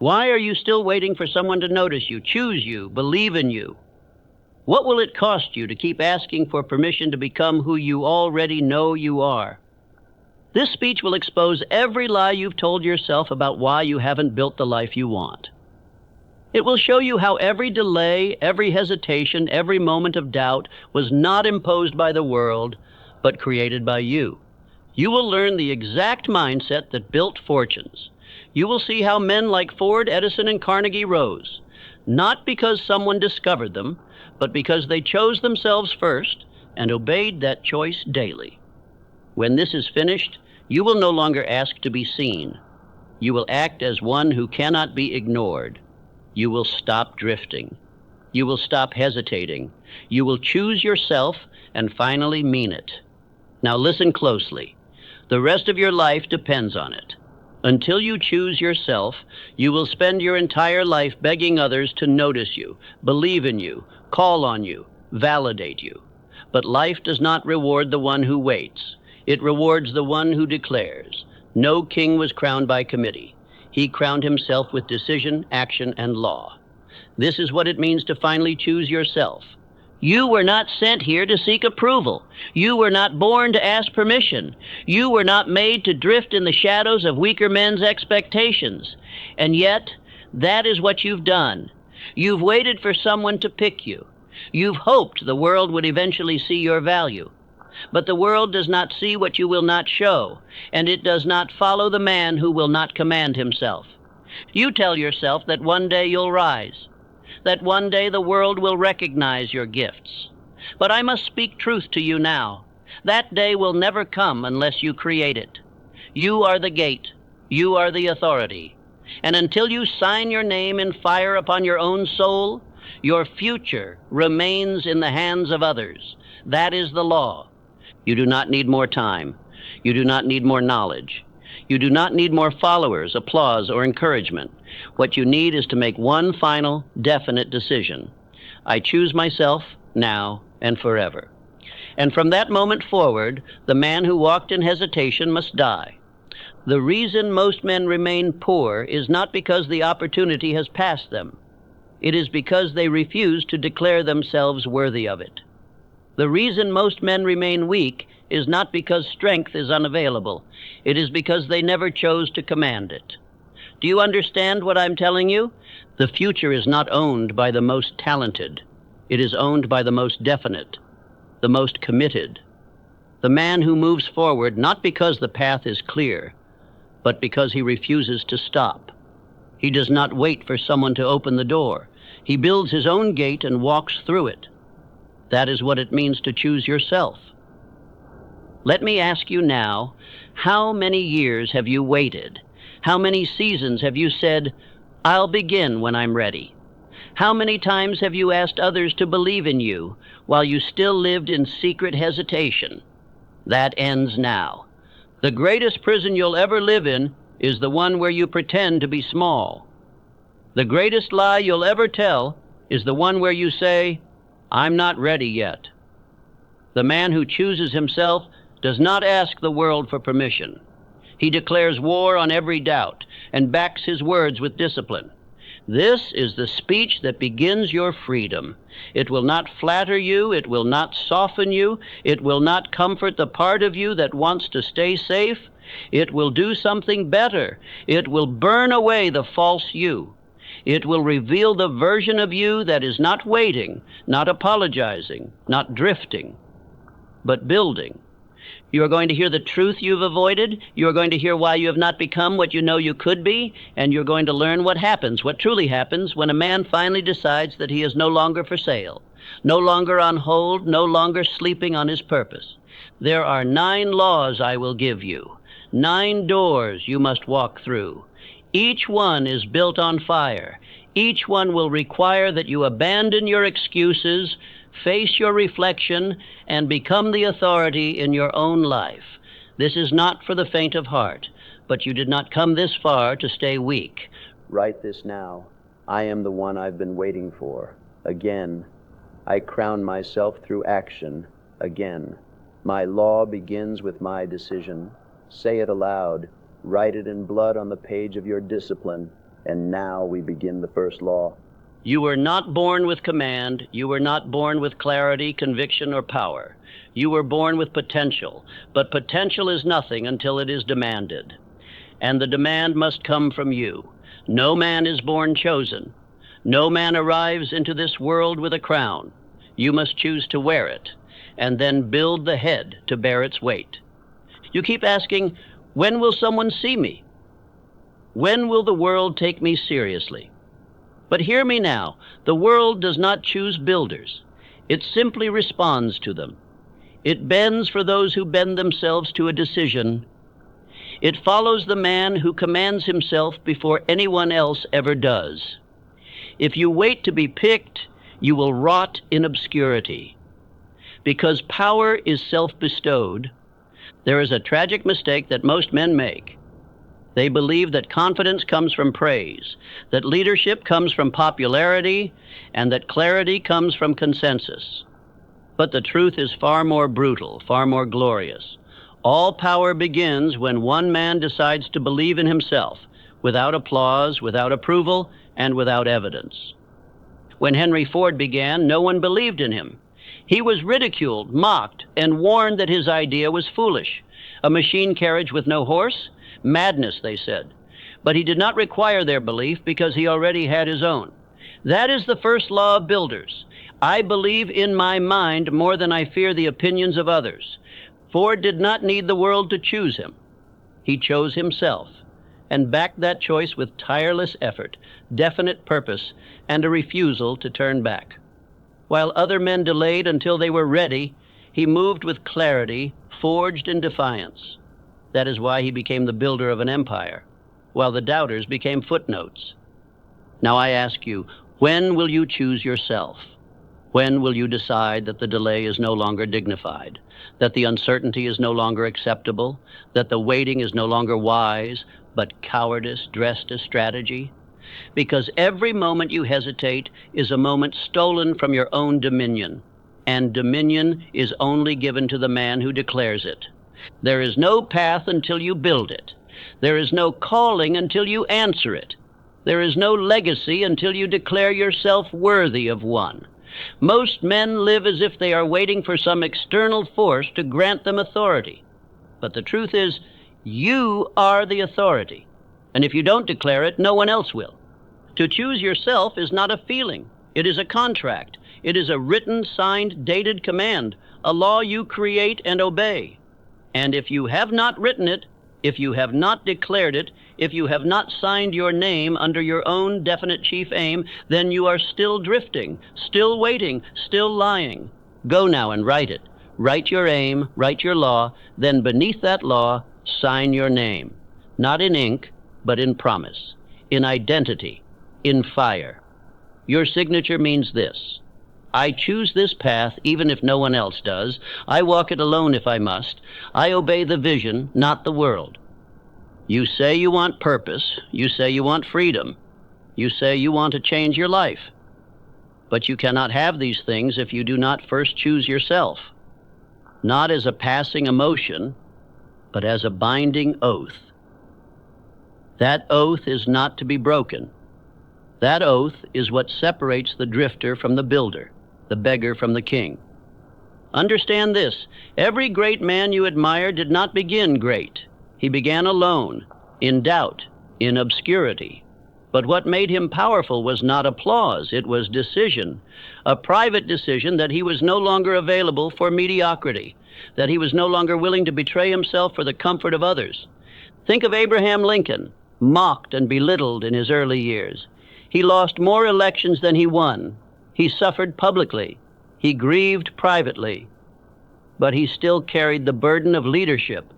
Why are you still waiting for someone to notice you, choose you, believe in you? What will it cost you to keep asking for permission to become who you already know you are? This speech will expose every lie you've told yourself about why you haven't built the life you want. It will show you how every delay, every hesitation, every moment of doubt was not imposed by the world, but created by you. You will learn the exact mindset that built fortunes. You will see how men like Ford, Edison, and Carnegie rose, not because someone discovered them, but because they chose themselves first and obeyed that choice daily. When this is finished, you will no longer ask to be seen. You will act as one who cannot be ignored. You will stop drifting. You will stop hesitating. You will choose yourself and finally mean it. Now listen closely. The rest of your life depends on it. Until you choose yourself, you will spend your entire life begging others to notice you, believe in you, call on you, validate you. But life does not reward the one who waits. It rewards the one who declares. No king was crowned by committee. He crowned himself with decision, action, and law. This is what it means to finally choose yourself. You were not sent here to seek approval. You were not born to ask permission. You were not made to drift in the shadows of weaker men's expectations. And yet, that is what you've done. You've waited for someone to pick you. You've hoped the world would eventually see your value. But the world does not see what you will not show, and it does not follow the man who will not command himself. You tell yourself that one day you'll rise, that one day the world will recognize your gifts. But I must speak truth to you now. That day will never come unless you create it. You are the gate. You are the authority. And until you sign your name in fire upon your own soul, your future remains in the hands of others. That is the law. You do not need more time. You do not need more knowledge. You do not need more followers, applause, or encouragement. What you need is to make one final, definite decision. I choose myself now and forever. And from that moment forward, the man who walked in hesitation must die. The reason most men remain poor is not because the opportunity has passed them. It is because they refuse to declare themselves worthy of it. The reason most men remain weak is not because strength is unavailable. It is because they never chose to command it. Do you understand what I'm telling you? The future is not owned by the most talented. It is owned by the most definite, the most committed. The man who moves forward not because the path is clear, but because he refuses to stop. He does not wait for someone to open the door. He builds his own gate and walks through it. That is what it means to choose yourself. Let me ask you now, how many years have you waited? How many seasons have you said, I'll begin when I'm ready? How many times have you asked others to believe in you while you still lived in secret hesitation? That ends now. The greatest prison you'll ever live in is the one where you pretend to be small. The greatest lie you'll ever tell is the one where you say, I'm not ready yet. The man who chooses himself does not ask the world for permission. He declares war on every doubt and backs his words with discipline. This is the speech that begins your freedom. It will not flatter you. It will not soften you. It will not comfort the part of you that wants to stay safe. It will do something better. It will burn away the false you. It will reveal the version of you that is not waiting, not apologizing, not drifting, but building. You are going to hear the truth you've avoided. You are going to hear why you have not become what you know you could be. And you're going to learn what happens, what truly happens, when a man finally decides that he is no longer for sale, no longer on hold, no longer sleeping on his purpose. There are 9 laws I will give you, 9 doors you must walk through. Each one is built on fire. Each one will require that you abandon your excuses, face your reflection, and become the authority in your own life. This is not for the faint of heart, but you did not come this far to stay weak. Write this now. I am the one I've been waiting for. Again, I crown myself through action. Again, my law begins with my decision. Say it aloud. Write it in blood on the page of your discipline. And now we begin the first law. You were not born with command. You were not born with clarity, conviction, or power. You were born with potential, but potential is nothing until it is demanded. And the demand must come from you. No man is born chosen. No man arrives into this world with a crown. You must choose to wear it, and then build the head to bear its weight. You keep asking, when will someone see me? When will the world take me seriously? But hear me now, the world does not choose builders. It simply responds to them. It bends for those who bend themselves to a decision. It follows the man who commands himself before anyone else ever does. If you wait to be picked, you will rot in obscurity. Because power is self-bestowed, there is a tragic mistake that most men make. They believe that confidence comes from praise, that leadership comes from popularity, and that clarity comes from consensus. But the truth is far more brutal, far more glorious. All power begins when one man decides to believe in himself, without applause, without approval, and without evidence. When Henry Ford began, no one believed in him. He was ridiculed, mocked, and warned that his idea was foolish. A machine carriage with no horse? Madness, they said. But he did not require their belief because he already had his own. That is the first law of builders. I believe in my mind more than I fear the opinions of others. Ford did not need the world to choose him. He chose himself, and backed that choice with tireless effort, definite purpose, and a refusal to turn back. While other men delayed until they were ready, he moved with clarity, forged in defiance. That is why he became the builder of an empire, while the doubters became footnotes. Now I ask you, when will you choose yourself? When will you decide that the delay is no longer dignified, that the uncertainty is no longer acceptable, that the waiting is no longer wise, but cowardice dressed as strategy? Because every moment you hesitate is a moment stolen from your own dominion, and dominion is only given to the man who declares it. There is no path until you build it. There is no calling until you answer it. There is no legacy until you declare yourself worthy of one. Most men live as if they are waiting for some external force to grant them authority. But the truth is, you are the authority. And if you don't declare it, no one else will. To choose yourself is not a feeling. It is a contract. It is a written, signed, dated command, a law you create and obey. And if you have not written it, if you have not declared it, if you have not signed your name under your own definite chief aim, then you are still drifting, still waiting, still lying. Go now and write it. Write your aim, write your law, then beneath that law, sign your name. Not in ink, but in promise, in identity, in fire. Your signature means this: I choose this path even if no one else does. I walk it alone if I must. I obey the vision, not the world. You say you want purpose. You say you want freedom. You say you want to change your life. But you cannot have these things if you do not first choose yourself, not as a passing emotion, but as a binding oath. That oath is not to be broken. That oath is what separates the drifter from the builder, the beggar from the king. Understand this: every great man you admire did not begin great. He began alone, in doubt, in obscurity. But what made him powerful was not applause, it was decision. A private decision that he was no longer available for mediocrity, that he was no longer willing to betray himself for the comfort of others. Think of Abraham Lincoln, mocked and belittled in his early years. He lost more elections than he won. He suffered publicly. He grieved privately. But he still carried the burden of leadership,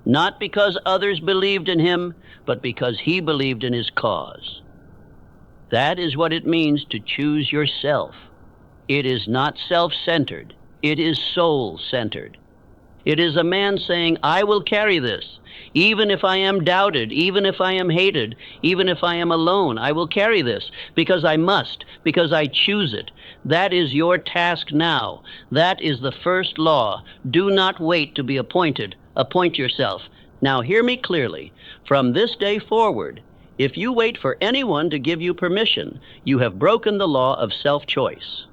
not because others believed in him, but because he believed in his cause. That is what it means to choose yourself. It is not self-centered. It is soul-centered. It is a man saying, I will carry this. Even if I am doubted, even if I am hated, even if I am alone, I will carry this because I must, because I choose it. That is your task now. That is the first law. Do not wait to be appointed. Appoint yourself. Now hear me clearly. From this day forward, If you wait for anyone to give you permission, you have broken the law of self-choice.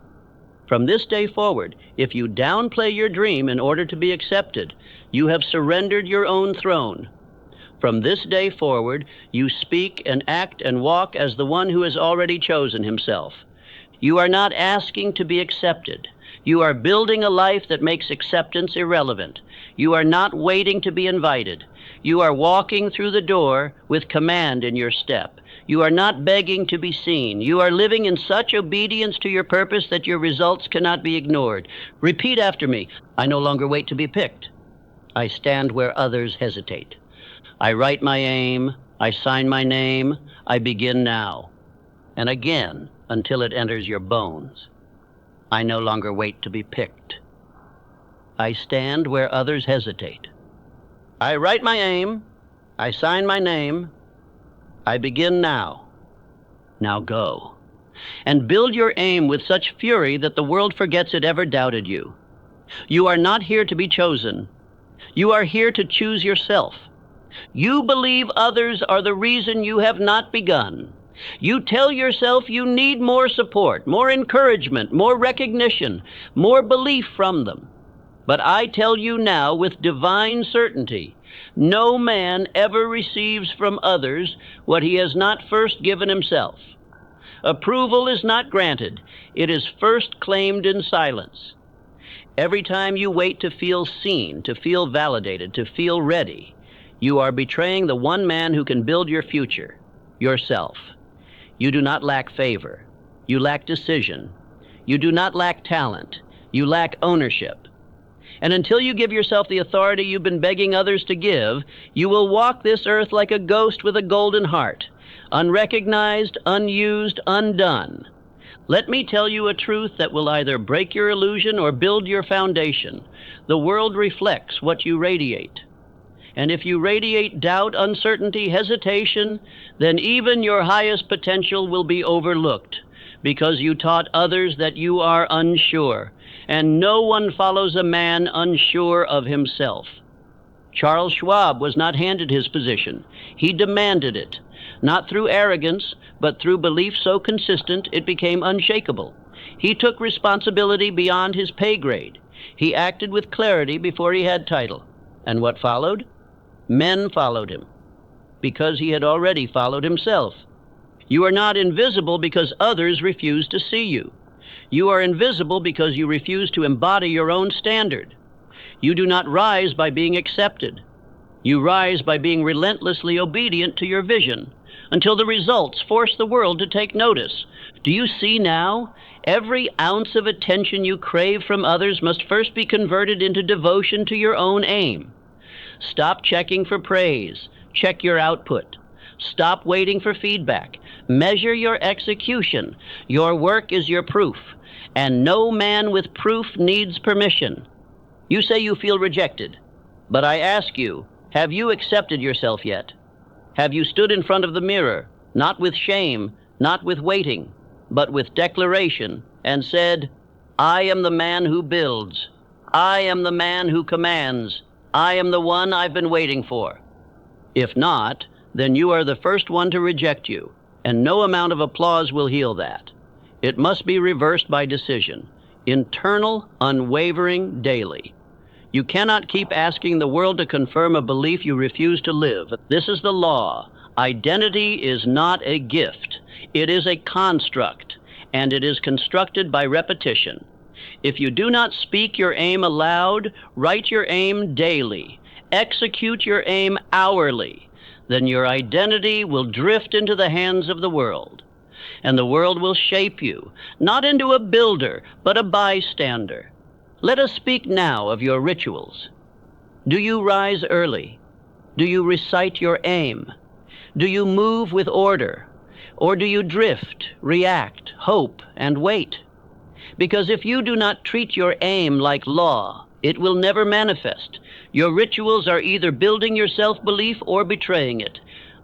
From this day forward, if you downplay your dream in order to be accepted, you have surrendered your own throne. From this day forward, you speak and act and walk as the one who has already chosen himself. You are not asking to be accepted. You are building a life that makes acceptance irrelevant. You are not waiting to be invited. You are walking through the door with command in your step. You are not begging to be seen. You are living in such obedience to your purpose that your results cannot be ignored. Repeat after me. I no longer wait to be picked. I stand where others hesitate. I write my aim. I sign my name. I begin now. And again, until it enters your bones. I no longer wait to be picked. I stand where others hesitate. I write my aim. I sign my name. I begin now. Now go. And build your aim with such fury that the world forgets it ever doubted you. You are not here to be chosen. You are here to choose yourself. You believe others are the reason you have not begun. You tell yourself you need more support, more encouragement, more recognition, more belief from them. But I tell you now with divine certainty, no man ever receives from others what he has not first given himself. Approval is not granted. It is first claimed in silence. Every time you wait to feel seen, to feel validated, to feel ready, you are betraying the one man who can build your future, yourself. You do not lack favor. You lack decision. You do not lack talent. You lack ownership. And until you give yourself the authority you've been begging others to give, you will walk this earth like a ghost with a golden heart, unrecognized, unused, undone. Let me tell you a truth that will either break your illusion or build your foundation. The world reflects what you radiate. And if you radiate doubt, uncertainty, hesitation, then even your highest potential will be overlooked because you taught others that you are unsure, and no one follows a man unsure of himself. Charles Schwab was not handed his position. He demanded it, not through arrogance, but through belief so consistent it became unshakable. He took responsibility beyond his pay grade. He acted with clarity before he had title. And what followed? Men followed him, because he had already followed himself. You are not invisible because others refuse to see you. You are invisible because you refuse to embody your own standard. You do not rise by being accepted. You rise by being relentlessly obedient to your vision, until the results force the world to take notice. Do you see now? Every ounce of attention you crave from others must first be converted into devotion to your own aim. Stop checking for praise. Check your output. Stop waiting for feedback. Measure your execution. Your work is your proof, and no man with proof needs permission. You say you feel rejected, but I ask you, have you accepted yourself yet? Have you stood in front of the mirror, not with shame, not with waiting, but with declaration, and said, I am the man who builds. I am the man who commands. I am the one I've been waiting for. If not, then you are the first one to reject you, and no amount of applause will heal that. It must be reversed by decision, internal, unwavering, daily. You cannot keep asking the world to confirm a belief you refuse to live. This is the law. Identity is not a gift. It is a construct, and it is constructed by repetition. If you do not speak your aim aloud, write your aim daily, execute your aim hourly, then your identity will drift into the hands of the world. And the world will shape you, not into a builder, but a bystander. Let us speak now of your rituals. Do you rise early? Do you recite your aim? Do you move with order? Or do you drift, react, hope, and wait? Because if you do not treat your aim like law, it will never manifest. Your rituals are either building your self-belief or betraying it.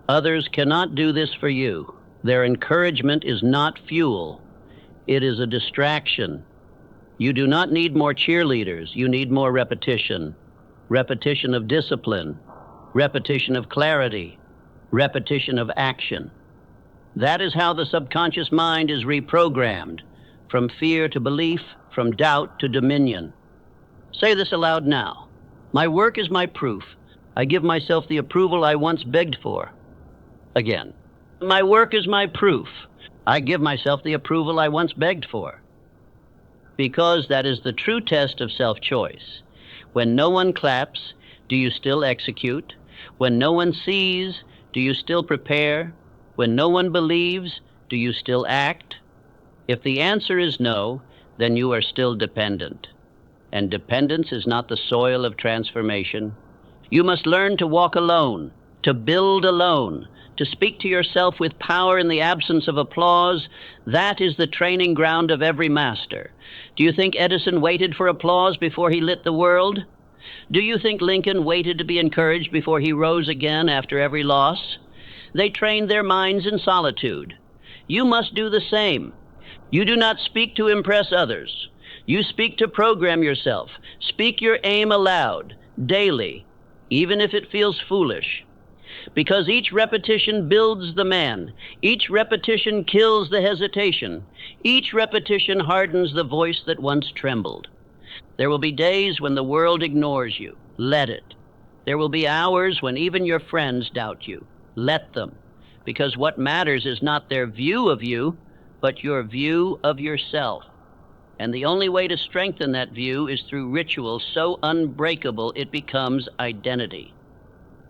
Others cannot do this for you. Their encouragement is not fuel. It is a distraction. You do not need more cheerleaders. You need more repetition. Repetition of discipline. Repetition of clarity. repetition of action. That is how the subconscious mind is reprogrammed, from fear to belief, from doubt to dominion. Say this aloud now. My work is my proof. I give myself the approval I once begged for. Again. My work is my proof. I give myself the approval I once begged for. Because that is the true test of self-choice. When no one claps, do you still execute? When no one sees, do you still prepare? When no one believes, do you still act? If the answer is no, then you are still dependent. And dependence is not the soil of transformation. You must learn to walk alone, to build alone, to speak to yourself with power in the absence of applause. That is the training ground of every master. Do you think Edison waited for applause before he lit the world? Do you think Lincoln waited to be encouraged before he rose again after every loss? They trained their minds in solitude. You must do the same. You do not speak to impress others. You speak to program yourself. Speak your aim aloud, daily, even if it feels foolish. Because each repetition builds the man. Each repetition kills the hesitation. Each repetition hardens the voice that once trembled. There will be days when the world ignores you. Let it. There will be hours when even your friends doubt you. Let them. Because what matters is not their view of you, but your view of yourself. And the only way to strengthen that view is through rituals so unbreakable it becomes identity.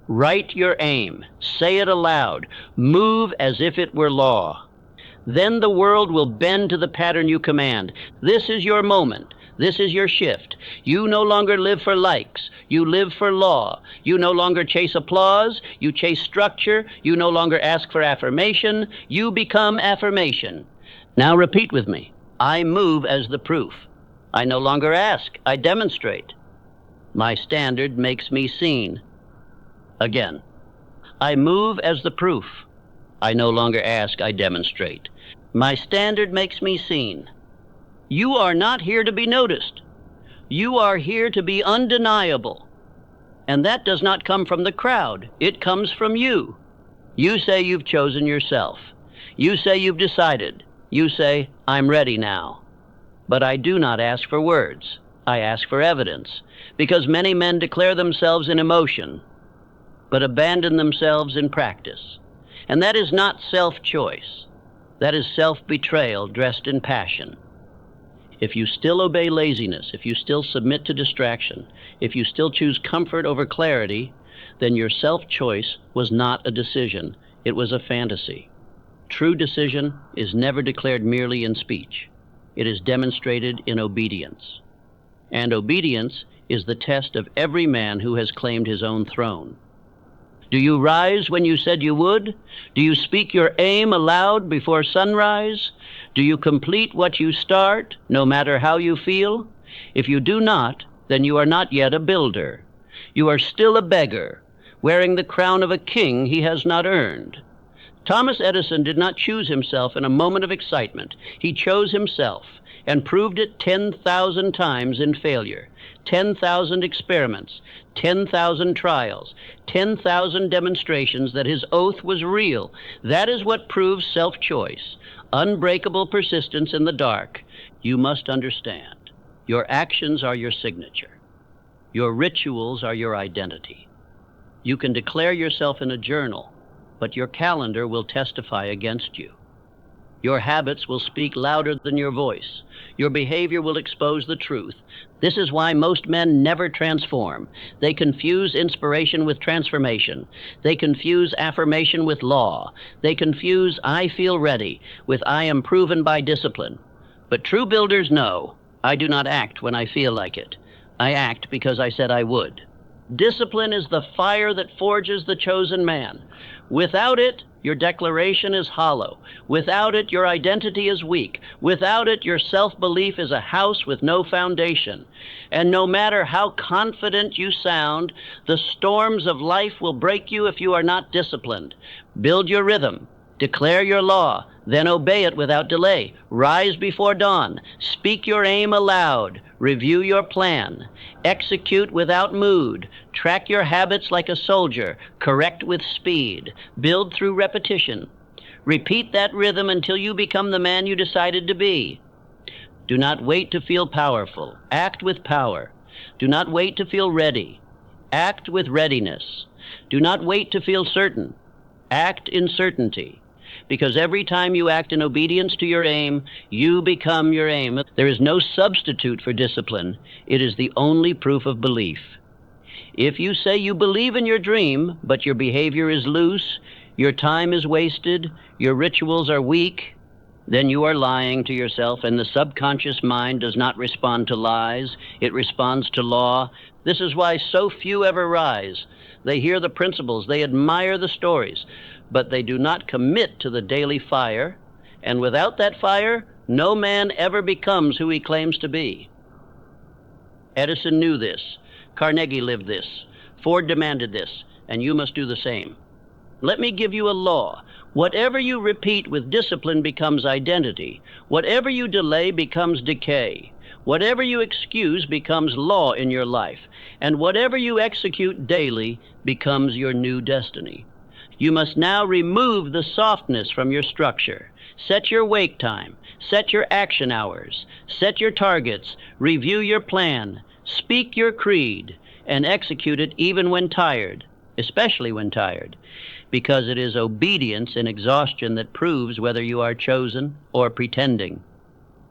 Write your aim. Say it aloud. Move as if it were law. Then the world will bend to the pattern you command. This is your moment. This is your shift. You no longer live for likes. You live for law. You no longer chase applause. You chase structure. You no longer ask for affirmation. You become affirmation. Now repeat with me. I move as the proof. I no longer ask. I demonstrate. My standard makes me seen. Again. I move as the proof. I no longer ask. I demonstrate. My standard makes me seen. You are not here to be noticed. You are here to be undeniable. And that does not come from the crowd. It comes from you. You say you've chosen yourself. You say you've decided. You say, I'm ready now. But I do not ask for words. I ask for evidence. Because many men declare themselves in emotion, but abandon themselves in practice. And that is not self-choice. That is self-betrayal dressed in passion. If you still obey laziness, if you still submit to distraction, if you still choose comfort over clarity, then your self-choice was not a decision. It was a fantasy. True decision is never declared merely in speech. It is demonstrated in obedience. And obedience is the test of every man who has claimed his own throne. Do you rise when you said you would? Do you speak your aim aloud before sunrise? Do you complete what you start, no matter how you feel? If you do not, then you are not yet a builder. You are still a beggar, wearing the crown of a king he has not earned. Thomas Edison did not choose himself in a moment of excitement. He chose himself and proved it 10,000 times in failure. 10,000 experiments, 10,000 trials, 10,000 demonstrations that his oath was real. That is what proves self-choice. Unbreakable persistence in the dark. You must understand. Your actions are your signature. Your rituals are your identity. You can declare yourself in a journal, but your calendar will testify against you. Your habits will speak louder than your voice. Your behavior will expose the truth. This is why most men never transform. They confuse inspiration with transformation. They confuse affirmation with law. They confuse I feel ready with I am proven by discipline. But true builders know, I do not act when I feel like it. I act because I said I would. Discipline is the fire that forges the chosen man. Without it, your declaration is hollow. Without it, your identity is weak. Without it, your self-belief is a house with no foundation. And no matter how confident you sound, the storms of life will break you if you are not disciplined. Build your rhythm. Declare your law, then obey it without delay. Rise before dawn. Speak your aim aloud. Review your plan. Execute without mood. Track your habits like a soldier. Correct with speed. Build through repetition. Repeat that rhythm until you become the man you decided to be. Do not wait to feel powerful. Act with power. Do not wait to feel ready. Act with readiness. Do not wait to feel certain. Act in certainty. Because every time you act in obedience to your aim, you become your aim. There is no substitute for discipline. It is the only proof of belief. If you say you believe in your dream, but your behavior is loose, your time is wasted, your rituals are weak, then you are lying to yourself, and the subconscious mind does not respond to lies. It responds to law. This is why so few ever rise. They hear the principles, they admire the stories, but they do not commit to the daily fire, and without that fire, no man ever becomes who he claims to be. Edison knew this. Carnegie lived this. Ford demanded this, and you must do the same. Let me give you a law. Whatever you repeat with discipline becomes identity. Whatever you delay becomes decay. Whatever you excuse becomes law in your life. And whatever you execute daily becomes your new destiny. You must now remove the softness from your structure. Set your wake time. Set your action hours. Set your targets. Review your plan. Speak your creed. And execute it even when tired, especially when tired, because it is obedience and exhaustion that proves whether you are chosen or pretending.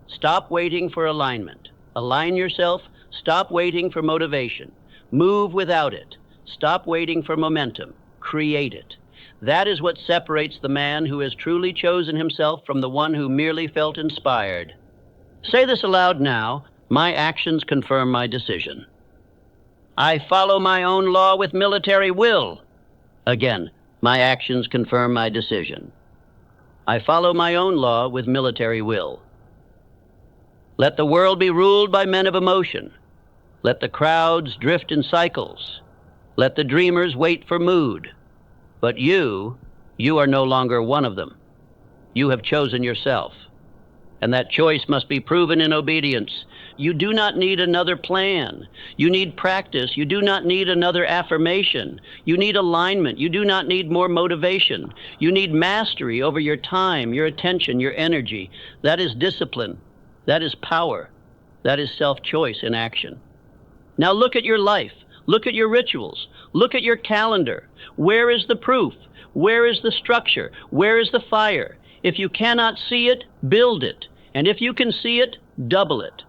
Stop waiting for alignment. Align yourself. Stop waiting for motivation. Move without it. Stop waiting for momentum. Create it. That is what separates the man who has truly chosen himself from the one who merely felt inspired. Say this aloud now. My actions confirm my decision. I follow my own law with military will. Again, my actions confirm my decision. I follow my own law with military will. Let the world be ruled by men of emotion. Let the crowds drift in cycles. Let the dreamers wait for mood. But you are no longer one of them. You have chosen yourself. And that choice must be proven in obedience. You do not need another plan. You need practice. You do not need another affirmation. You need alignment. You do not need more motivation. You need mastery over your time, your attention, your energy. That is discipline. That is power. That is self-choice in action. Now look at your life. Look at your rituals. Look at your calendar. Where is the proof? Where is the structure? Where is the fire? If you cannot see it, build it. And if you can see it, double it.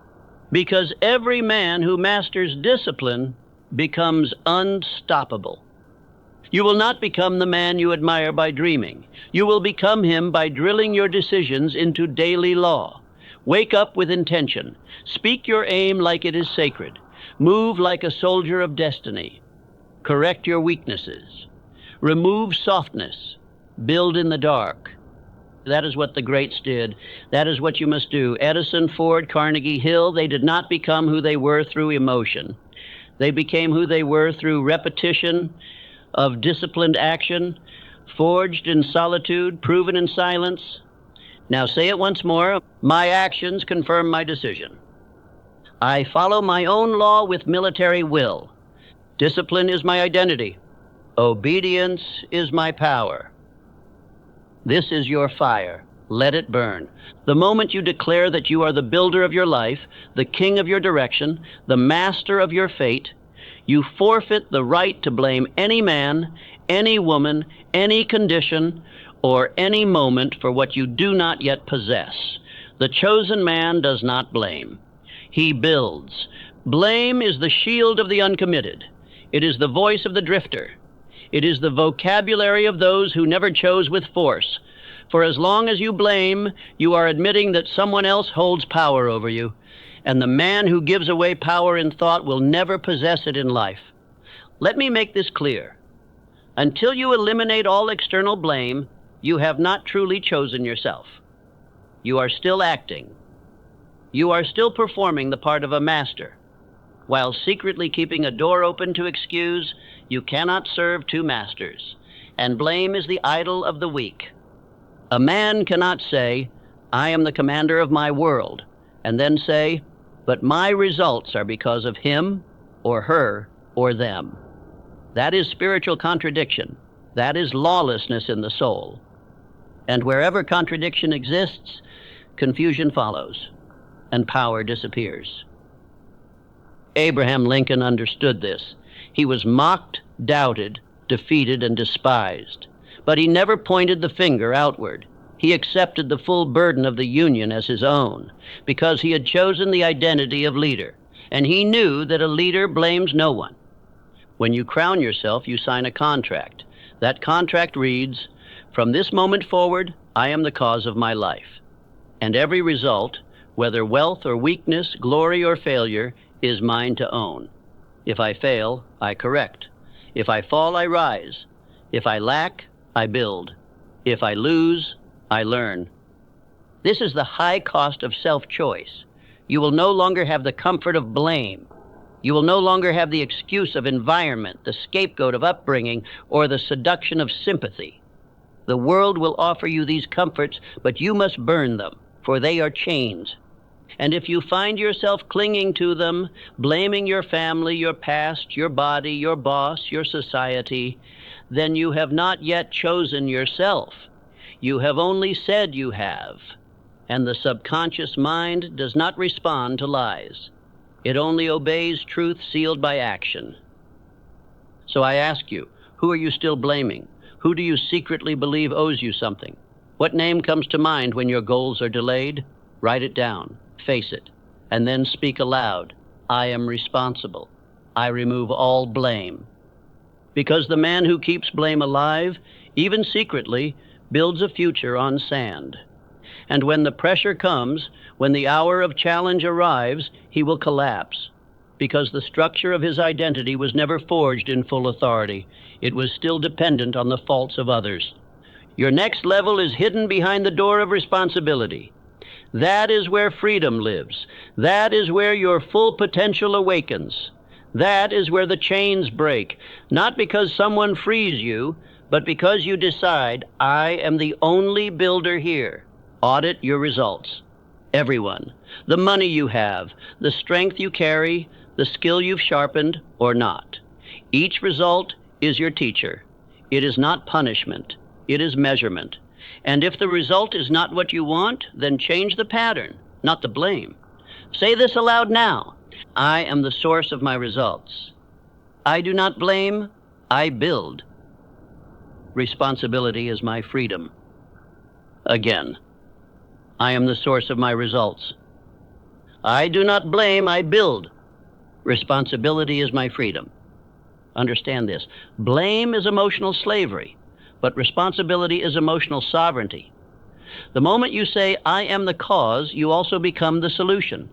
Because every man who masters discipline becomes unstoppable. You will not become the man you admire by dreaming. You will become him by drilling your decisions into daily law. Wake up with intention. Speak your aim like it is sacred. Move like a soldier of destiny. Correct your weaknesses. Remove softness. Build in the dark. That is what the greats did. That is what you must do. Edison, Ford, Carnegie, Hill, they did not become who they were through emotion. They became who they were through repetition of disciplined action, forged in solitude, proven in silence. Now say it once more. My actions confirm my decision. I follow my own law with military will. Discipline is my identity. Obedience is my power. This is your fire. Let it burn. The moment you declare that you are the builder of your life, the king of your direction, the master of your fate, you forfeit the right to blame any man, any woman, any condition, or any moment for what you do not yet possess. The chosen man does not blame. He builds. Blame is the shield of the uncommitted. It is the voice of the drifter. It is the vocabulary of those who never chose with force. For as long as you blame, you are admitting that someone else holds power over you, and the man who gives away power in thought will never possess it in life. Let me make this clear. Until you eliminate all external blame, you have not truly chosen yourself. You are still acting. You are still performing the part of a master. While secretly keeping a door open to excuse, you cannot serve two masters, and blame is the idol of the weak. A man cannot say, I am the commander of my world, and then say, but my results are because of him or her or them. That is spiritual contradiction. That is lawlessness in the soul. And wherever contradiction exists, confusion follows, and power disappears. Abraham Lincoln understood this. He was mocked, doubted, defeated, and despised. But he never pointed the finger outward. He accepted the full burden of the Union as his own, because he had chosen the identity of leader, and he knew that a leader blames no one. When you crown yourself, you sign a contract. That contract reads, from this moment forward, I am the cause of my life. And every result, whether wealth or weakness, glory or failure, is mine to own. If I fail, I correct. If I fall, I rise. If I lack, I build. If I lose, I learn. This is the high cost of self-choice. You will no longer have the comfort of blame. You will no longer have the excuse of environment, the scapegoat of upbringing, or the seduction of sympathy. The world will offer you these comforts, but you must burn them, for they are chains. And if you find yourself clinging to them, blaming your family, your past, your body, your boss, your society, then you have not yet chosen yourself. You have only said you have. And the subconscious mind does not respond to lies. It only obeys truth sealed by action. So I ask you, who are you still blaming? Who do you secretly believe owes you something? What name comes to mind when your goals are delayed? Write it down, face it, and then speak aloud. I am responsible. I remove all blame. Because the man who keeps blame alive, even secretly, builds a future on sand. And when the pressure comes, when the hour of challenge arrives, he will collapse, because the structure of his identity was never forged in full authority. It was still dependent on the faults of others. Your next level is hidden behind the door of responsibility. That is where freedom lives. That is where your full potential awakens. That is where the chains break, not because someone frees you, but because you decide, I am the only builder here. Audit your results. Everyone. The money you have, the strength you carry, the skill you've sharpened or not. Each result is your teacher. It is not punishment. It is measurement. And if the result is not what you want, then change the pattern, not the blame. Say this aloud now. I am the source of my results. I do not blame, I build. Responsibility is my freedom. Again. I am the source of my results. I do not blame, I build. Responsibility is my freedom. Understand this. Blame is emotional slavery, but responsibility is emotional sovereignty. The moment you say, I am the cause, you also become the solution.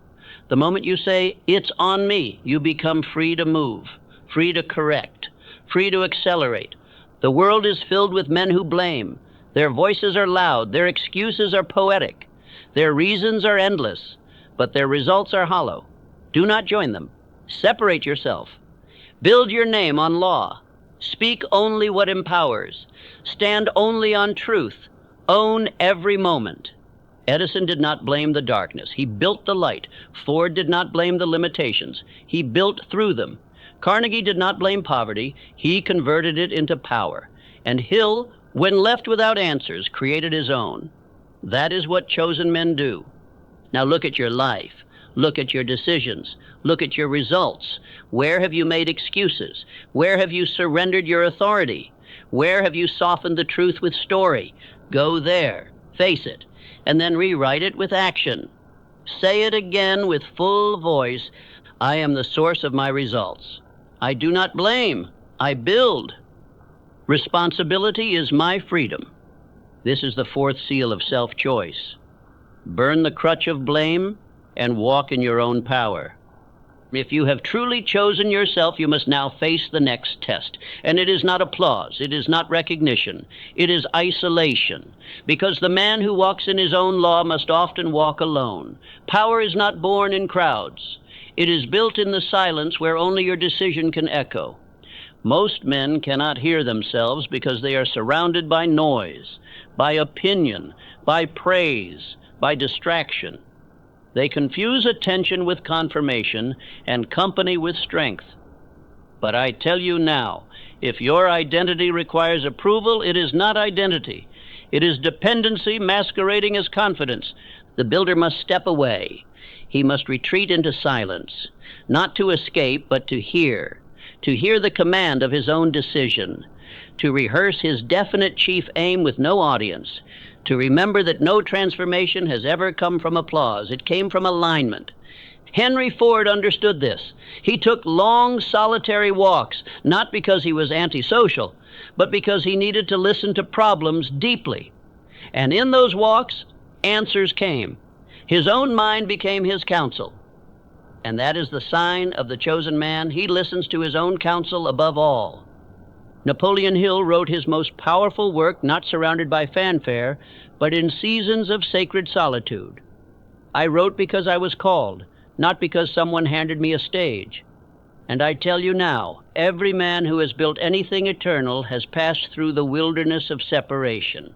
The moment you say, it's on me, you become free to move, free to correct, free to accelerate. The world is filled with men who blame. Their voices are loud, their excuses are poetic. Their reasons are endless, but their results are hollow. Do not join them. Separate yourself. Build your name on law. Speak only what empowers. Stand only on truth. Own every moment. Edison did not blame the darkness. He built the light. Ford did not blame the limitations. He built through them. Carnegie did not blame poverty. He converted it into power. And Hill, when left without answers, created his own. That is what chosen men do. Now look at your life. Look at your decisions. Look at your results. Where have you made excuses? Where have you surrendered your authority? Where have you softened the truth with story? Go there, face it, and then rewrite it with action. Say it again with full voice. I am the source of my results. I do not blame. I build. Responsibility is my freedom. This is the fourth seal of self-choice. Burn the crutch of blame and walk in your own power. If you have truly chosen yourself, you must now face the next test. And it is not applause. It is not recognition. It is isolation. Because the man who walks in his own law must often walk alone. Power is not born in crowds. It is built in the silence where only your decision can echo. Most men cannot hear themselves because they are surrounded by noise, by opinion, by praise, by distraction. They confuse attention with confirmation and company with strength. But I tell you now, if your identity requires approval, it is not identity. It is dependency masquerading as confidence. The builder must step away. He must retreat into silence, not to escape, but to hear the command of his own decision, to rehearse his definite chief aim with no audience, to remember that no transformation has ever come from applause. It came from alignment. Henry Ford understood this. He took long, solitary walks, not because he was antisocial, but because he needed to listen to problems deeply. And in those walks, answers came. His own mind became his counsel. And that is the sign of the chosen man. He listens to his own counsel above all. Napoleon Hill wrote his most powerful work not surrounded by fanfare, but in seasons of sacred solitude. I wrote because I was called, not because someone handed me a stage. And I tell you now, every man who has built anything eternal has passed through the wilderness of separation.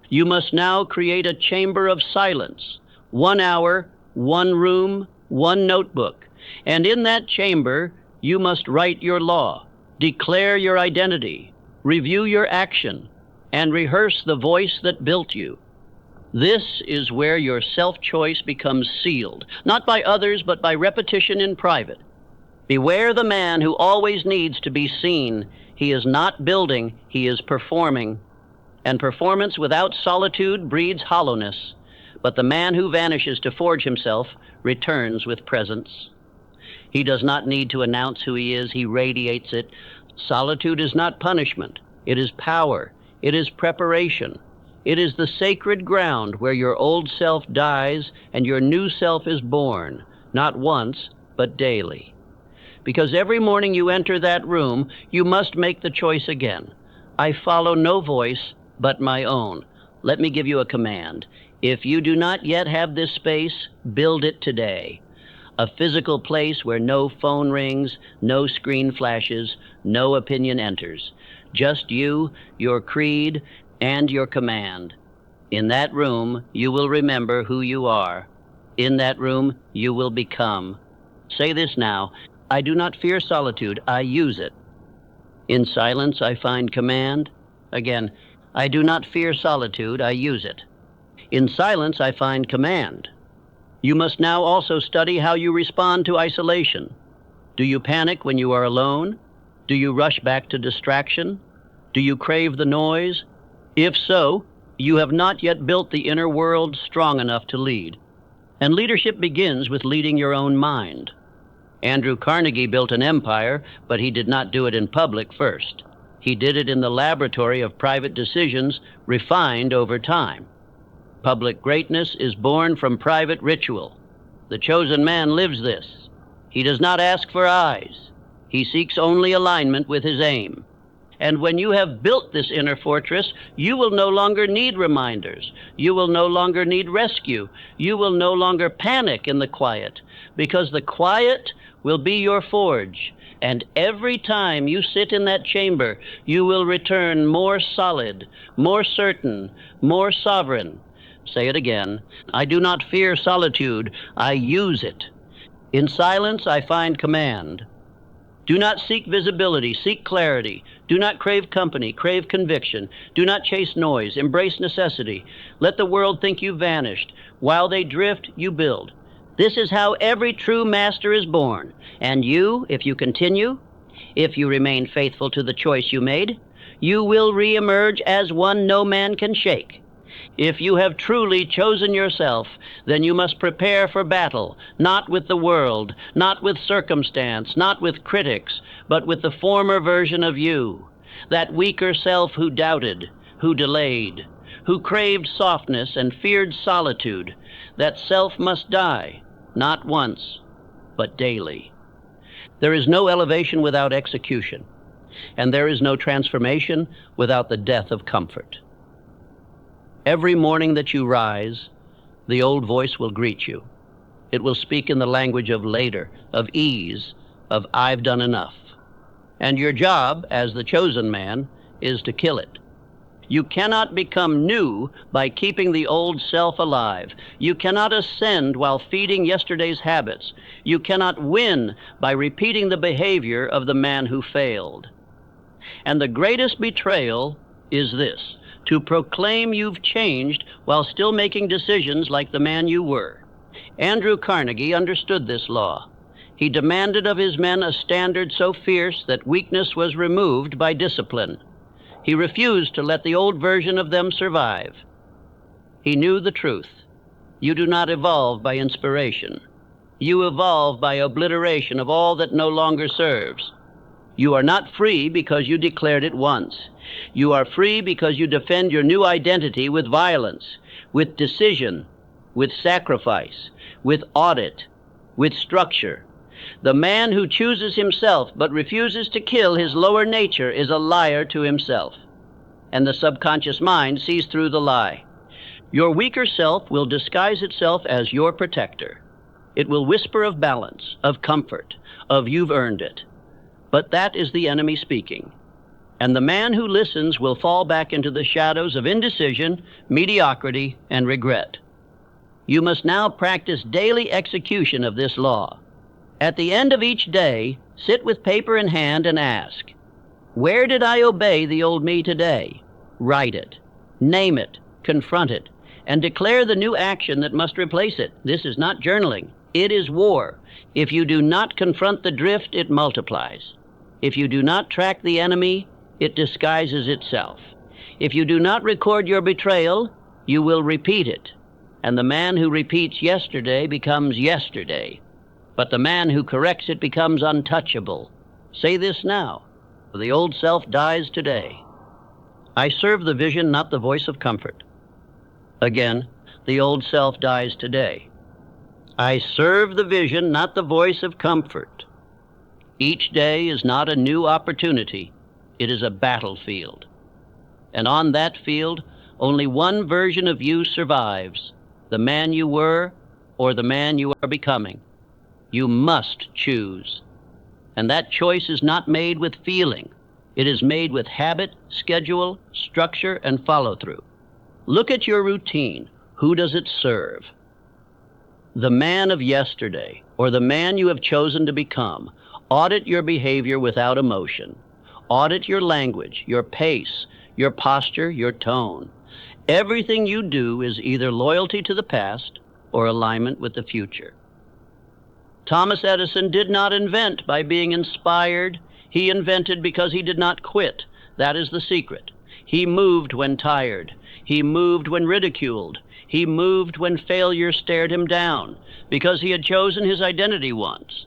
You must now create a chamber of silence, 1 hour, 1 room, 1 notebook. And in that chamber, you must write your law, declare your identity, review your action, and rehearse the voice that built you. This is where your self-choice becomes sealed, not by others, but by repetition in private. Beware the man who always needs to be seen. He is not building, he is performing. And performance without solitude breeds hollowness. But the man who vanishes to forge himself returns with presence. He does not need to announce who he is, he radiates it. Solitude is not punishment, it is power, it is preparation. It is the sacred ground where your old self dies and your new self is born, not once, but daily. Because every morning you enter that room, you must make the choice again. I follow no voice but my own. Let me give you a command. If you do not yet have this space, build it today. A physical place where no phone rings, no screen flashes, no opinion enters. Just you, your creed, and your command. In that room, you will remember who you are. In that room, you will become. Say this now. I do not fear solitude, I use it. In silence, I find command. Again, I do not fear solitude, I use it. In silence, I find command. You must now also study how you respond to isolation. Do you panic when you are alone? Do you rush back to distraction? Do you crave the noise? If so, you have not yet built the inner world strong enough to lead. And leadership begins with leading your own mind. Andrew Carnegie built an empire, but he did not do it in public first. He did it in the laboratory of private decisions, refined over time. Public greatness is born from private ritual. The chosen man lives this. He does not ask for eyes. He seeks only alignment with his aim. And when you have built this inner fortress, you will no longer need reminders. You will no longer need rescue. You will no longer panic in the quiet, because the quiet will be your forge. And every time you sit in that chamber, you will return more solid, more certain, more sovereign. Say it again. I do not fear solitude. I use it. In silence, I find command. Do not seek visibility, seek clarity. Do not crave company, crave conviction. Do not chase noise, embrace necessity. Let the world think you vanished. While they drift, you build. This is how every true master is born. And you, if you continue, if you remain faithful to the choice you made, you will reemerge as one no man can shake. If you have truly chosen yourself, then you must prepare for battle, not with the world, not with circumstance, not with critics, but with the former version of you, that weaker self who doubted, who delayed, who craved softness and feared solitude. That self must die, not once, but daily. There is no elevation without execution, and there is no transformation without the death of comfort. Every morning that you rise, the old voice will greet you. It will speak in the language of later, of ease, of I've done enough. And your job, as the chosen man, is to kill it. You cannot become new by keeping the old self alive. You cannot ascend while feeding yesterday's habits. You cannot win by repeating the behavior of the man who failed. And the greatest betrayal is this: to proclaim you've changed while still making decisions like the man you were. Andrew Carnegie understood this law. He demanded of his men a standard so fierce that weakness was removed by discipline. He refused to let the old version of them survive. He knew the truth. You do not evolve by inspiration. You evolve by obliteration of all that no longer serves. You are not free because you declared it once. You are free because you defend your new identity with violence, with decision, with sacrifice, with audit, with structure. The man who chooses himself but refuses to kill his lower nature is a liar to himself. And the subconscious mind sees through the lie. Your weaker self will disguise itself as your protector. It will whisper of balance, of comfort, of you've earned it. But that is the enemy speaking. And the man who listens will fall back into the shadows of indecision, mediocrity, and regret. You must now practice daily execution of this law. At the end of each day, sit with paper in hand and ask, where did I obey the old me today? Write it, name it, confront it, and declare the new action that must replace it. This is not journaling. It is war. If you do not confront the drift, it multiplies. If you do not track the enemy, it disguises itself. If you do not record your betrayal, you will repeat it. And the man who repeats yesterday becomes yesterday. But the man who corrects it becomes untouchable. Say this now. The old self dies today. I serve the vision, not the voice of comfort. Again, the old self dies today. I serve the vision, not the voice of comfort. Each day is not a new opportunity. It is a battlefield. And on that field, only one version of you survives, the man you were or the man you are becoming. You must choose. And that choice is not made with feeling. It is made with habit, schedule, structure, and follow-through. Look at your routine. Who does it serve? The man of yesterday, or the man you have chosen to become. Audit your behavior without emotion. Audit your language, your pace, your posture, your tone. Everything you do is either loyalty to the past or alignment with the future. Thomas Edison did not invent by being inspired. He invented because he did not quit. That is the secret. He moved when tired. He moved when ridiculed. He moved when failure stared him down, because he had chosen his identity once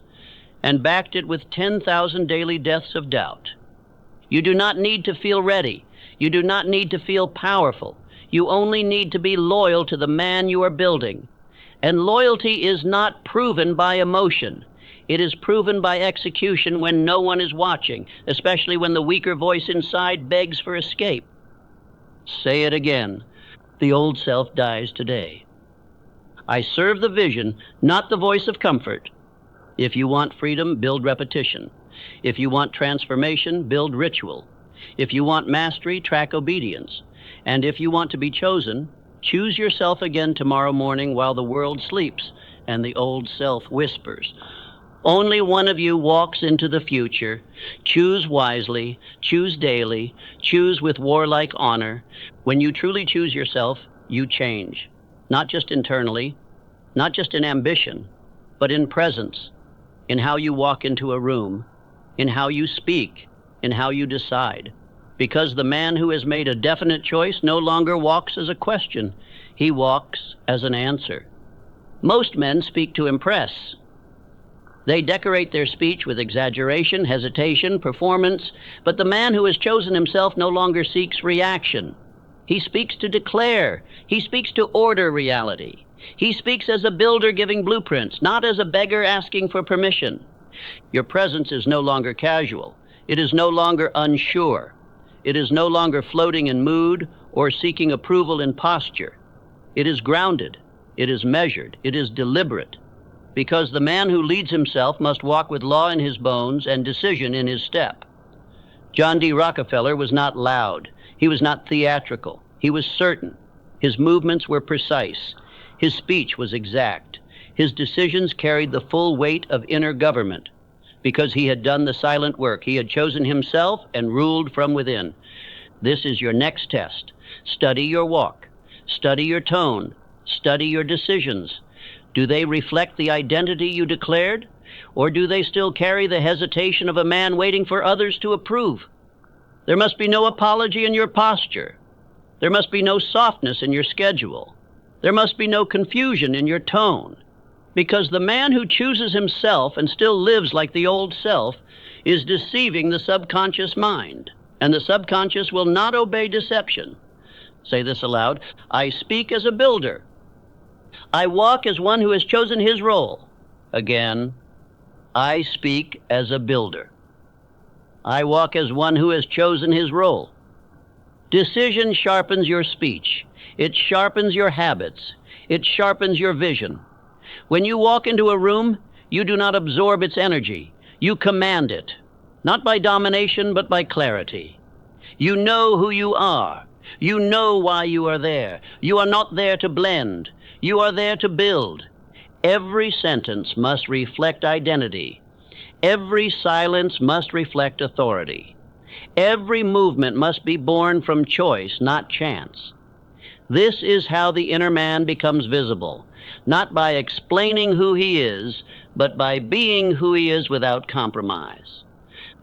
and backed it with 10,000 daily deaths of doubt. You do not need to feel ready. You do not need to feel powerful. You only need to be loyal to the man you are building. And loyalty is not proven by emotion. It is proven by execution when no one is watching, especially when the weaker voice inside begs for escape. Say it again. The old self dies today. I serve the vision, not the voice of comfort. If you want freedom, build repetition. If you want transformation, build ritual. If you want mastery, track obedience. And if you want to be chosen, choose yourself again tomorrow morning while the world sleeps and the old self whispers. Only one of you walks into the future. Choose wisely, choose daily, choose with warlike honor. When you truly choose yourself, you change. Not just internally, not just in ambition, but in presence, in how you walk into a room, in how you speak, in how you decide. Because the man who has made a definite choice no longer walks as a question. He walks as an answer. Most men speak to impress. They decorate their speech with exaggeration, hesitation, performance, but the man who has chosen himself no longer seeks reaction. He speaks to declare. He speaks to order reality. He speaks as a builder giving blueprints, not as a beggar asking for permission. Your presence is no longer casual. It is no longer unsure. It is no longer floating in mood or seeking approval in posture. It is grounded. It is measured. It is deliberate. Because the man who leads himself must walk with law in his bones and decision in his step. John D. Rockefeller was not loud. He was not theatrical. He was certain. His movements were precise. His speech was exact. His decisions carried the full weight of inner government because he had done the silent work. He had chosen himself and ruled from within. This is your next test. Study your walk. Study your tone. Study your decisions. Do they reflect the identity you declared? Or do they still carry the hesitation of a man waiting for others to approve? There must be no apology in your posture. There must be no softness in your schedule. There must be no confusion in your tone. Because the man who chooses himself and still lives like the old self is deceiving the subconscious mind. And the subconscious will not obey deception. Say this aloud. I speak as a builder. I walk as one who has chosen his role. Again. I speak as a builder. I walk as one who has chosen his role. Decision sharpens your speech. It sharpens your habits. It sharpens your vision. When you walk into a room, you do not absorb its energy. You command it, not by domination, but by clarity. You know who you are. You know why you are there. You are not there to blend. You are there to build. Every sentence must reflect identity. Every silence must reflect authority. Every movement must be born from choice, not chance. This is how the inner man becomes visible, not by explaining who he is, but by being who he is without compromise.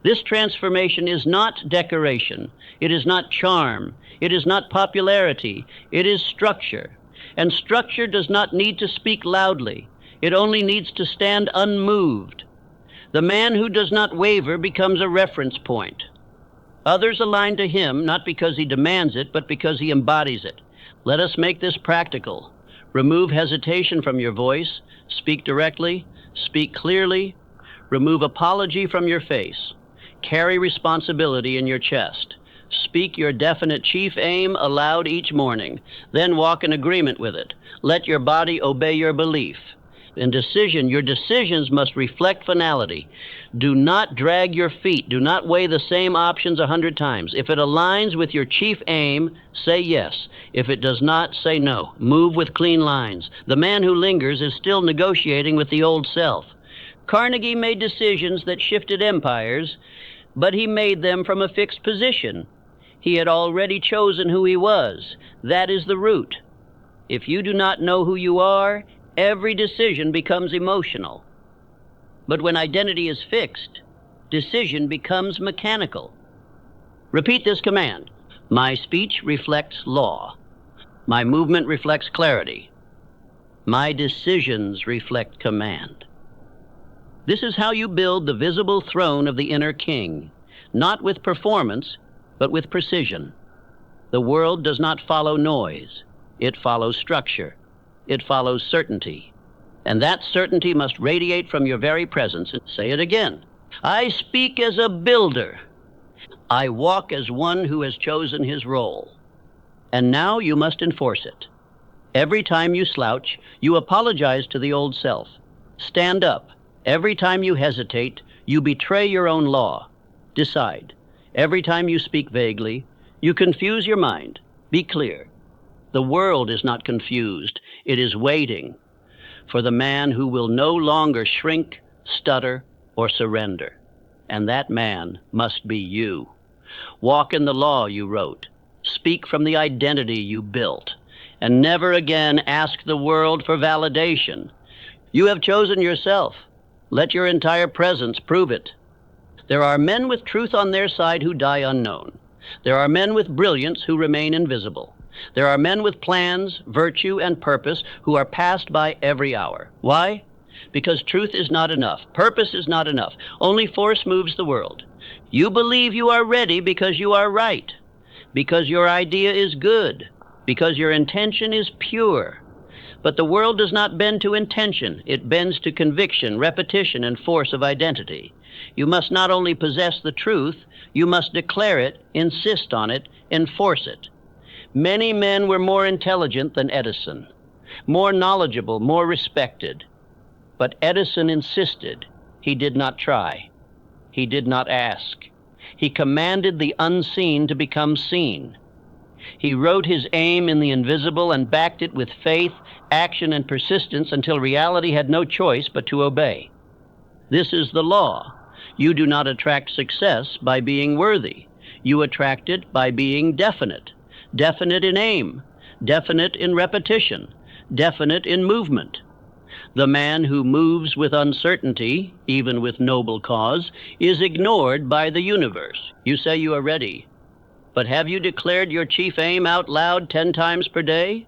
This transformation is not decoration. It is not charm. It is not popularity. It is structure. And structure does not need to speak loudly. It only needs to stand unmoved. The man who does not waver becomes a reference point. Others align to him not because he demands it, but because he embodies it. Let us make this practical. Remove hesitation from your voice. Speak directly. Speak clearly. Remove apology from your face. Carry responsibility in your chest. Speak your definite chief aim aloud each morning. Then walk in agreement with it. Let your body obey your belief. In your decisions must reflect finality. Do not drag your feet. Do not weigh the same options 100 times. If it aligns with your chief aim, say yes. If it does not, say no. Move with clean lines. The man who lingers is still negotiating with the old self. Carnegie made decisions that shifted empires, but he made them from a fixed position. He had already chosen who he was. That is the root. If you do not know who you are, every decision becomes emotional. But when identity is fixed, decision becomes mechanical. Repeat this command. My speech reflects law. My movement reflects clarity. My decisions reflect command. This is how you build the visible throne of the inner king, not with performance, but with precision. The world does not follow noise. It follows structure. It follows certainty. And that certainty must radiate from your very presence. And say it again. I speak as a builder. I walk as one who has chosen his role. And now you must enforce it. Every time you slouch, you apologize to the old self. Stand up. Every time you hesitate, you betray your own law. Decide. Every time you speak vaguely, you confuse your mind. Be clear. The world is not confused. It is waiting for the man who will no longer shrink, stutter, or surrender. And that man must be you. Walk in the law you wrote. Speak from the identity you built. And never again ask the world for validation. You have chosen yourself. Let your entire presence prove it. There are men with truth on their side who die unknown. There are men with brilliance who remain invisible. There are men with plans, virtue, and purpose who are passed by every hour. Why? Because truth is not enough. Purpose is not enough. Only force moves the world. You believe you are ready because you are right, because your idea is good, because your intention is pure. But the world does not bend to intention. It bends to conviction, repetition, and force of identity. You must not only possess the truth, you must declare it, insist on it, enforce it. Many men were more intelligent than Edison, more knowledgeable, more respected. But Edison insisted. He did not try. He did not ask. He commanded the unseen to become seen. He wrote his aim in the invisible and backed it with faith, action, and persistence until reality had no choice but to obey. This is the law. You do not attract success by being worthy. You attract it by being definite. Definite in aim, definite in repetition, definite in movement. The man who moves with uncertainty, even with noble cause, is ignored by the universe. You say you are ready. But have you declared your chief aim out loud 10 times per day?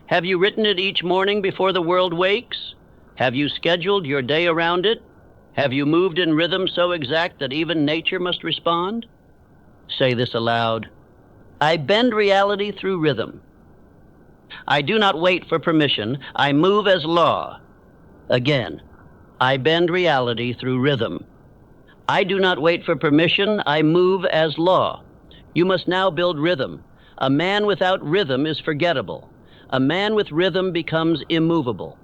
Have you written it each morning before the world wakes? Have you scheduled your day around it? Have you moved in rhythm so exact that even nature must respond? Say this aloud. I bend reality through rhythm. I do not wait for permission. I move as law. Again, I bend reality through rhythm. I do not wait for permission. I move as law. You must now build rhythm. A man without rhythm is forgettable. A man with rhythm becomes immovable.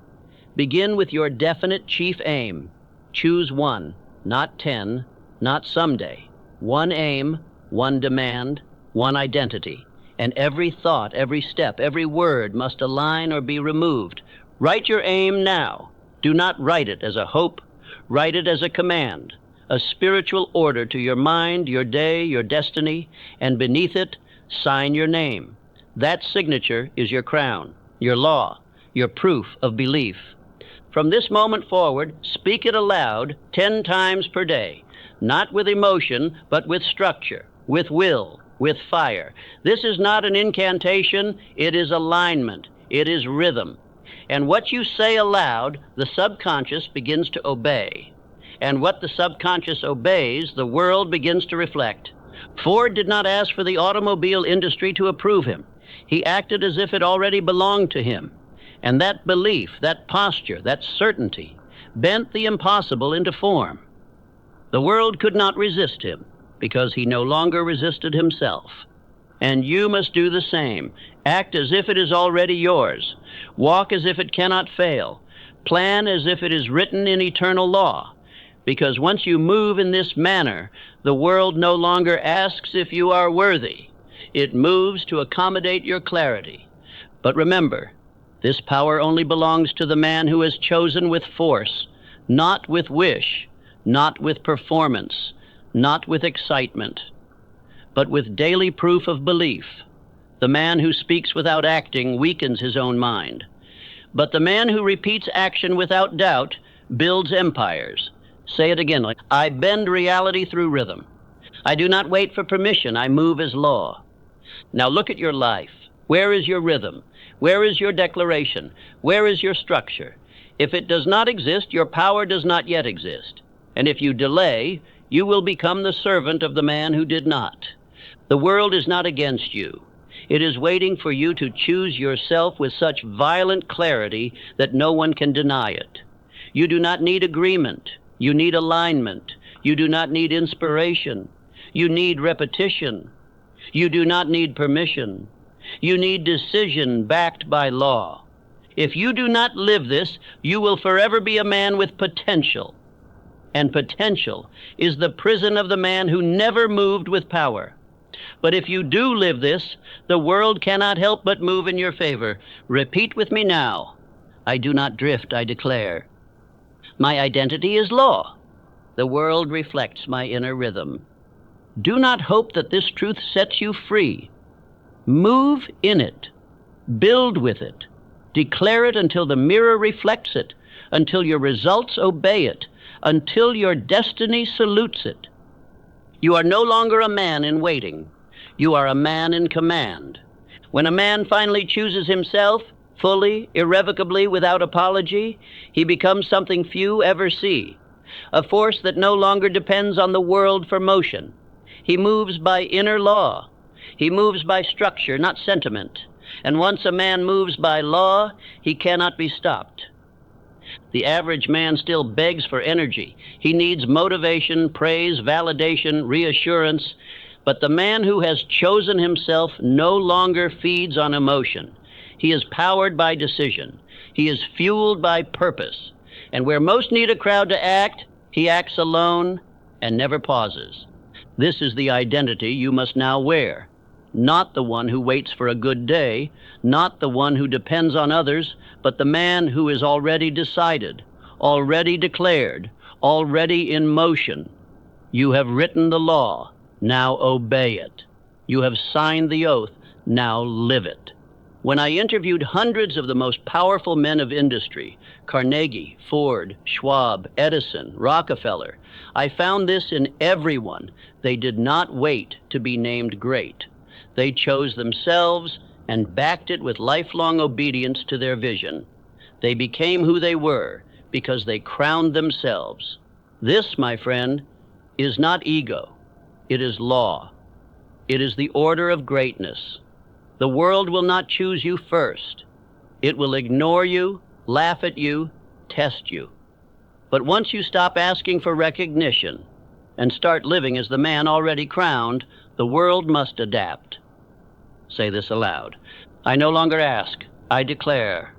Begin with your definite chief aim. Choose one, not 10, not someday. One aim, one demand, one identity. And every thought, every step, every word must align or be removed. Write your aim now. Do not write it as a hope. Write it as a command, a spiritual order to your mind, your day, your destiny, and beneath it, sign your name. That signature is your crown, your law, your proof of belief. From this moment forward, speak it aloud 10 times per day, not with emotion, but with structure, with will, with fire. This is not an incantation, it is alignment, it is rhythm. And what you say aloud, the subconscious begins to obey. And what the subconscious obeys, the world begins to reflect. Ford did not ask for the automobile industry to approve him. He acted as if it already belonged to him. And that belief, that posture, that certainty, bent the impossible into form. The world could not resist him because he no longer resisted himself. And you must do the same. Act as if it is already yours. Walk as if it cannot fail. Plan as if it is written in eternal law. Because once you move in this manner, the world no longer asks if you are worthy. It moves to accommodate your clarity. But remember, this power only belongs to the man who has chosen with force, not with wish, not with performance, not with excitement, but with daily proof of belief. The man who speaks without acting weakens his own mind. But the man who repeats action without doubt builds empires. Say it again, like, I bend reality through rhythm. I do not wait for permission, I move as law. Now look at your life. Where is your rhythm? Where is your declaration? Where is your structure? If it does not exist, your power does not yet exist. And if you delay, you will become the servant of the man who did not. The world is not against you. It is waiting for you to choose yourself with such violent clarity that no one can deny it. You do not need agreement. You need alignment. You do not need inspiration. You need repetition. You do not need permission. You need decision backed by law. If you do not live this, you will forever be a man with potential. And potential is the prison of the man who never moved with power. But if you do live this, the world cannot help but move in your favor. Repeat with me now. I do not drift, I declare. My identity is law. The world reflects my inner rhythm. Do not hope that this truth sets you free. Move in it. Build with it. Declare it until the mirror reflects it, until your results obey it, until your destiny salutes it. You are no longer a man in waiting. You are a man in command. When a man finally chooses himself, fully, irrevocably, without apology, he becomes something few ever see, a force that no longer depends on the world for motion. He moves by inner law. He moves by structure, not sentiment. And once a man moves by law, he cannot be stopped. The average man still begs for energy. He needs motivation, praise, validation, reassurance. But the man who has chosen himself no longer feeds on emotion. He is powered by decision. He is fueled by purpose. And where most need a crowd to act, he acts alone and never pauses. This is the identity you must now wear. Not the one who waits for a good day, not the one who depends on others, but the man who is already decided, already declared, already in motion. You have written the law, now obey it. You have signed the oath, now live it. When I interviewed hundreds of the most powerful men of industry, Carnegie, Ford, Schwab, Edison, Rockefeller, I found this in everyone. They did not wait to be named great. They chose themselves and backed it with lifelong obedience to their vision. They became who they were because they crowned themselves. This, my friend, is not ego. It is law. It is the order of greatness. The world will not choose you first. It will ignore you, laugh at you, test you. But once you stop asking for recognition and start living as the man already crowned, the world must adapt. Say this aloud. I no longer ask. I declare.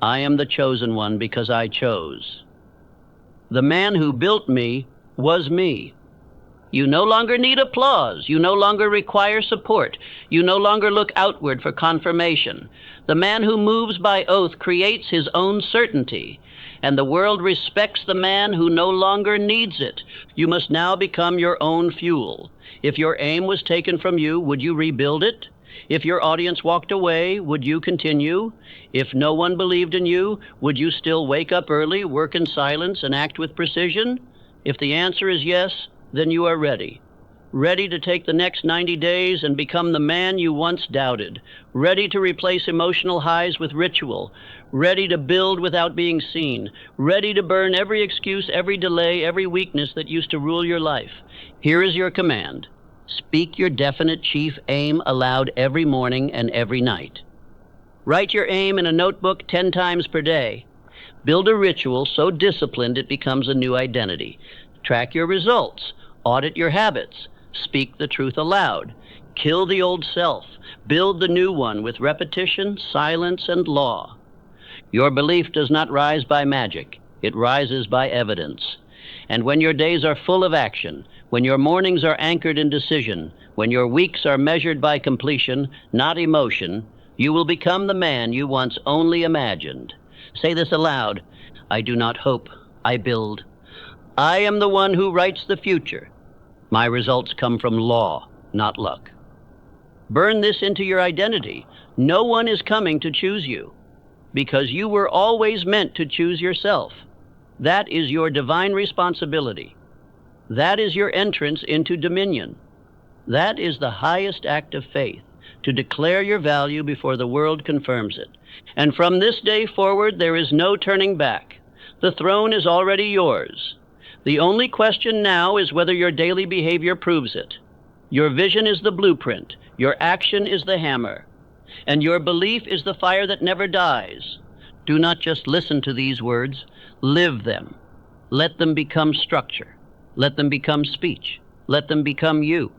I am the chosen one because I chose. The man who built me was me. You no longer need applause. You no longer require support. You no longer look outward for confirmation. The man who moves by oath creates his own certainty, and the world respects the man who no longer needs it. You must now become your own fuel. If your aim was taken from you, would you rebuild it? If your audience walked away, would you continue? If no one believed in you, would you still wake up early, work in silence, and act with precision? If the answer is yes, then you are ready. Ready to take the next 90 days and become the man you once doubted. Ready to replace emotional highs with ritual. Ready to build without being seen. Ready to burn every excuse, every delay, every weakness that used to rule your life. Here is your command. Speak your definite chief aim aloud every morning and every night. Write your aim in a notebook 10 times per day. Build a ritual so disciplined it becomes a new identity. Track your results. Audit your habits. Speak the truth aloud. Kill the old self. Build the new one with repetition, silence, and law. Your belief does not rise by magic. It rises by evidence. And when your days are full of action, when your mornings are anchored in decision, when your weeks are measured by completion, not emotion, you will become the man you once only imagined. Say this aloud. I do not hope. I build. I am the one who writes the future. My results come from law, not luck. Burn this into your identity. No one is coming to choose you, because you were always meant to choose yourself. That is your divine responsibility. That is your entrance into dominion. That is the highest act of faith, to declare your value before the world confirms it. And from this day forward, there is no turning back. The throne is already yours. The only question now is whether your daily behavior proves it. Your vision is the blueprint. Your action is the hammer. And your belief is the fire that never dies. Do not just listen to these words. Live them. Let them become structure. Let them become speech. Let them become you.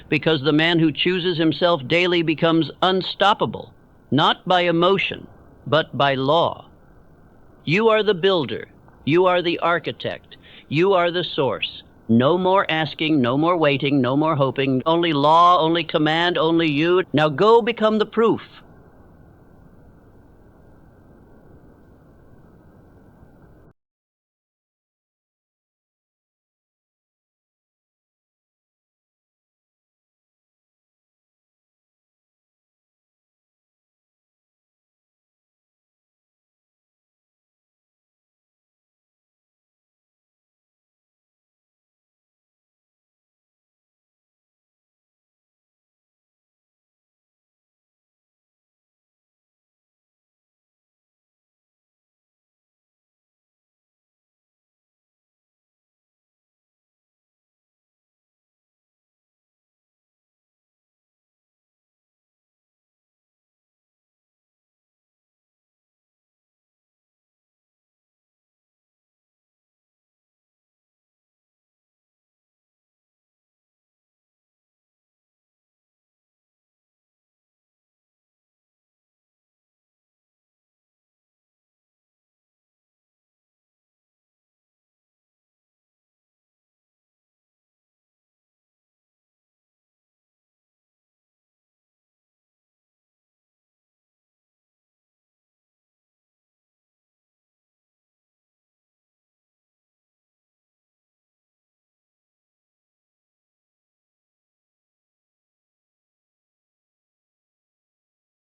Because the man who chooses himself daily becomes unstoppable, not by emotion, but by law. You are the builder. You are the architect. You are the source. No more asking, no more waiting, no more hoping. Only law, only command, only you. Now go become the proof.